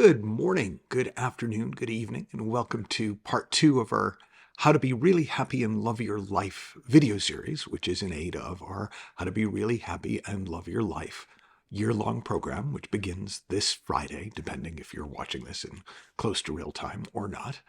Good morning, good afternoon, good evening, and welcome to part 2 of our How to Be Really Happy and Love Your Life video series, which is in aid of our How to Be Really Happy and Love Your Life year-long program, which begins this Friday, depending if you're watching this in close to real time or not.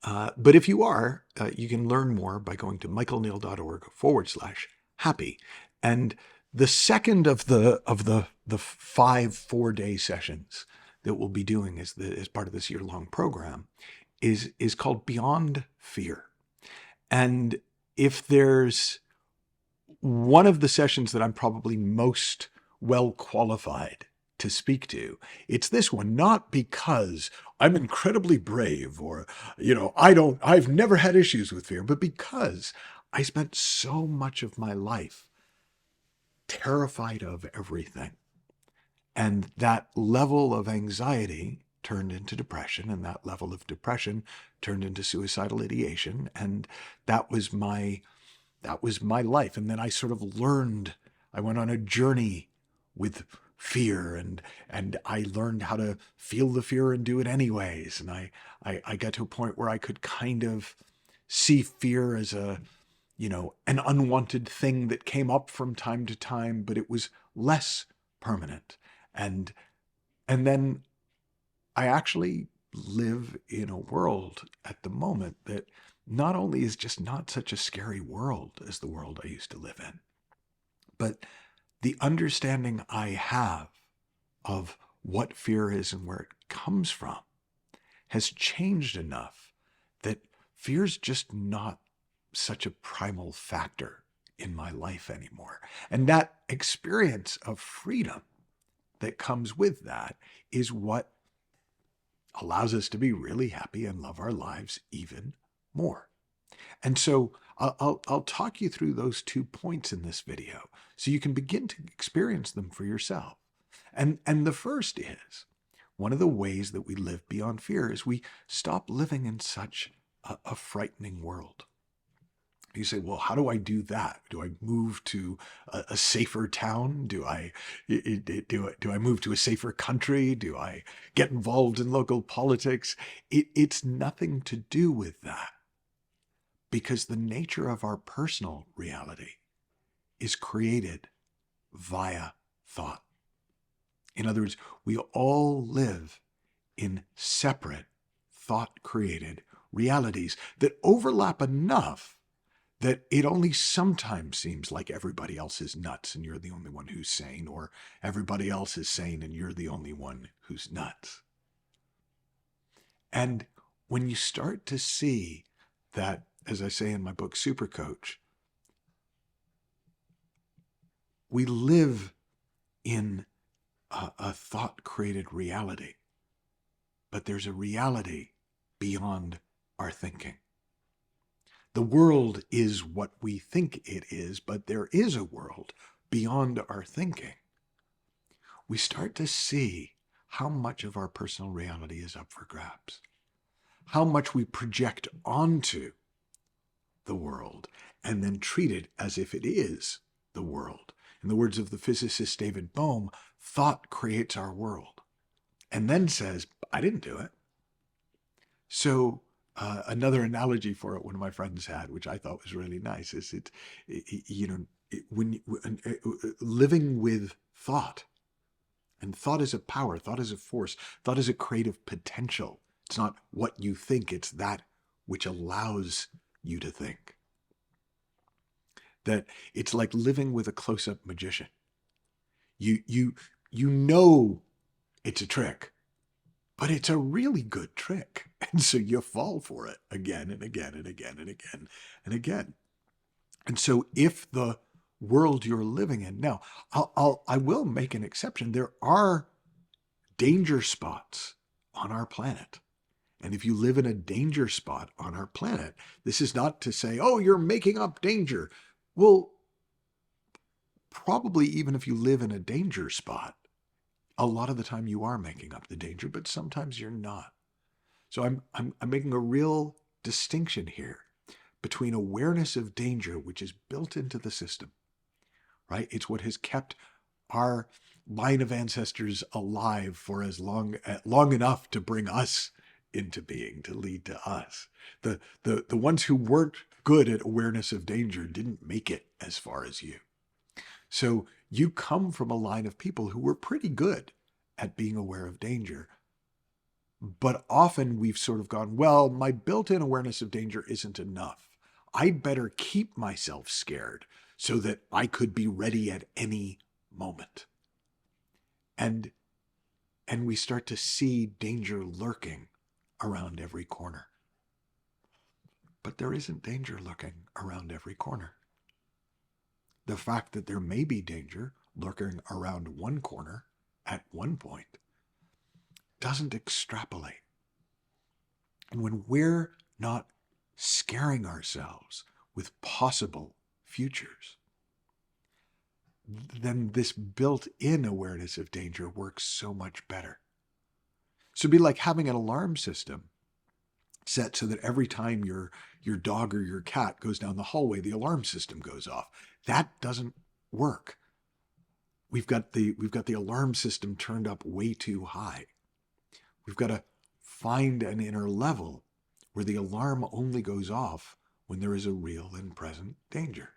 But if you are, you can learn more by going to michaelneill.org/happy. And the second of the 5 4-day sessions that we'll be doing as part of this year-long program is called Beyond Fear. And if there's one of the sessions that I'm probably most well qualified to speak to, it's this one, not because I'm incredibly brave or, I've never had issues with fear, but because I spent so much of my life terrified of everything. And that level of anxiety turned into depression, and that level of depression turned into suicidal ideation. And that was my life. And then I sort of learned, I went on a journey with fear, and I learned how to feel the fear and do it anyways. And I got to a point where I could kind of see fear as an unwanted thing that came up from time to time, but it was less permanent. And then I actually live in a world at the moment that not only is just not such a scary world as the world I used to live in, but the understanding I have of what fear is and where it comes from has changed enough that fear's just not such a primal factor in my life anymore. And that experience of freedom that comes with that is what allows us to be really happy and love our lives even more. And so I'll talk you through those 2 points in this video so you can begin to experience them for yourself. And the first is, one of the ways that we live beyond fear is we stop living in such a frightening world. You say, well, how do I do that? Do I move to a safer town? Do I move to a safer country? Do I get involved in local politics? It's nothing to do with that, because the nature of our personal reality is created via thought. In other words, we all live in separate thought-created realities that overlap enough that it only sometimes seems like everybody else is nuts and you're the only one who's sane, or everybody else is sane and you're the only one who's nuts. And when you start to see that, as I say in my book, Super Coach, we live in a thought-created reality, but there's a reality beyond our thinking. The world is what we think it is, but there is a world beyond our thinking. We start to see how much of our personal reality is up for grabs, how much we project onto the world and then treat it as if it is the world. In the words of the physicist David Bohm, thought creates our world and then says, I didn't do it. So another analogy for it one of my friends had, which I thought was really nice, is living with thought. And thought is a power, thought is a force, thought is a creative potential. It's not what you think, it's that which allows you to think. That it's like living with a close-up magician. You know it's a trick, but it's a really good trick. And so you fall for it again and again and again and again and again. And so if the world you're living in, now I will make an exception. There are danger spots on our planet. And if you live in a danger spot on our planet, this is not to say, oh, you're making up danger. Well, probably even if you live in a danger spot, a lot of the time you are making up the danger, but sometimes you're not. So I'm making a real distinction here between awareness of danger, which is built into the system, right? It's what has kept our line of ancestors alive for long enough to bring us into being, to lead to us. The ones who weren't good at awareness of danger didn't make it as far as you. So you come from a line of people who were pretty good at being aware of danger. But often we've sort of gone, well, my built-in awareness of danger isn't enough. I'd better keep myself scared so that I could be ready at any moment. And we start to see danger lurking around every corner. But there isn't danger lurking around every corner. The fact that there may be danger lurking around one corner at one point doesn't extrapolate. And when we're not scaring ourselves with possible futures, then this built-in awareness of danger works so much better. So it'd be like having an alarm system set so that every time your dog or your cat goes down the hallway, the alarm system goes off. That doesn't work. We've got the alarm system turned up way too high. We've got to find an inner level where the alarm only goes off when there is a real and present danger.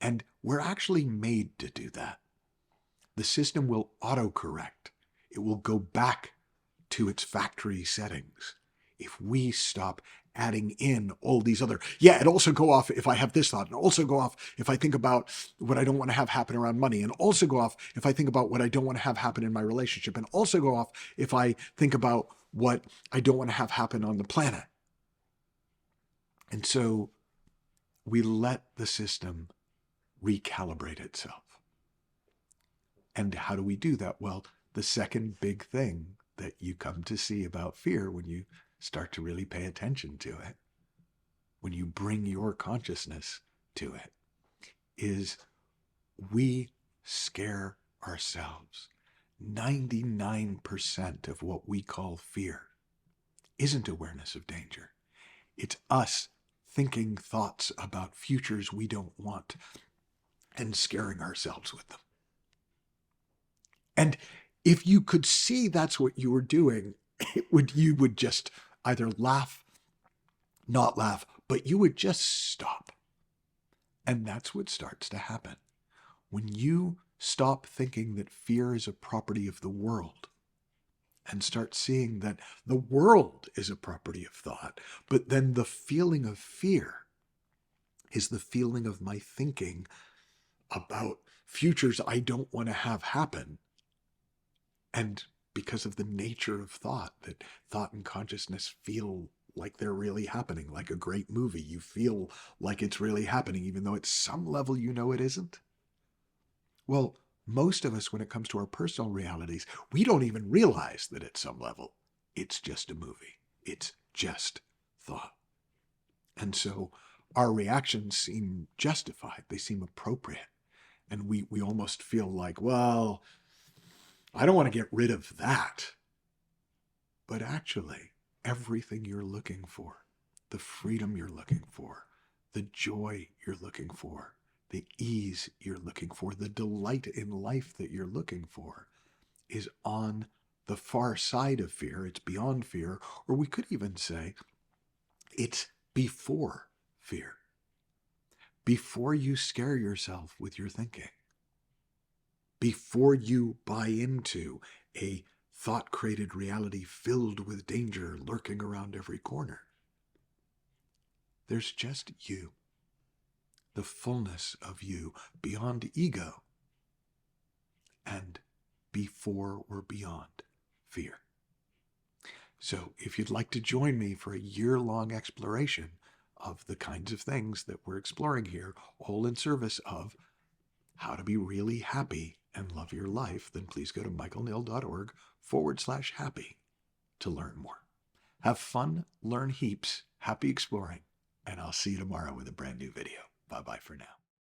And we're actually made to do that. The system will autocorrect. It will go back to its factory settings if we stop adding in all these other, it'll also go off if I have this thought, and also go off if I think about what I don't want to have happen around money, and also go off if I think about what I don't want to have happen in my relationship, and also go off if I think about what I don't want to have happen on the planet. And so we let the system recalibrate itself. And how do we do that? Well, the second big thing that you come to see about fear when you start to really pay attention to it, when you bring your consciousness to it, is we scare ourselves. 99% of what we call fear isn't awareness of danger. It's us thinking thoughts about futures we don't want and scaring ourselves with them. And if you could see that's what you were doing, you would just either laugh, not laugh, but you would just stop. And that's what starts to happen. When you stop thinking that fear is a property of the world and start seeing that the world is a property of thought, but then the feeling of fear is the feeling of my thinking about futures I don't want to have happen. And because of the nature of thought, that thought and consciousness feel like they're really happening, like a great movie. You feel like it's really happening, even though at some level you know it isn't. Well, most of us, when it comes to our personal realities, we don't even realize that at some level it's just a movie. It's just thought. And so our reactions seem justified. They seem appropriate. And we almost feel like, well, I don't want to get rid of that. But actually, everything you're looking for, the freedom you're looking for, the joy you're looking for, the ease you're looking for, the delight in life that you're looking for, is on the far side of fear. It's beyond fear, or we could even say it's before fear. Before you scare yourself with your thinking, before you buy into a thought-created reality filled with danger lurking around every corner, there's just you, the fullness of you, beyond ego, and before or beyond fear. So if you'd like to join me for a year-long exploration of the kinds of things that we're exploring here, all in service of how to be really happy and love your life, then please go to michaelneill.org/happy to learn more. Have fun, learn heaps, happy exploring, and I'll see you tomorrow with a brand new video. Bye-bye for now.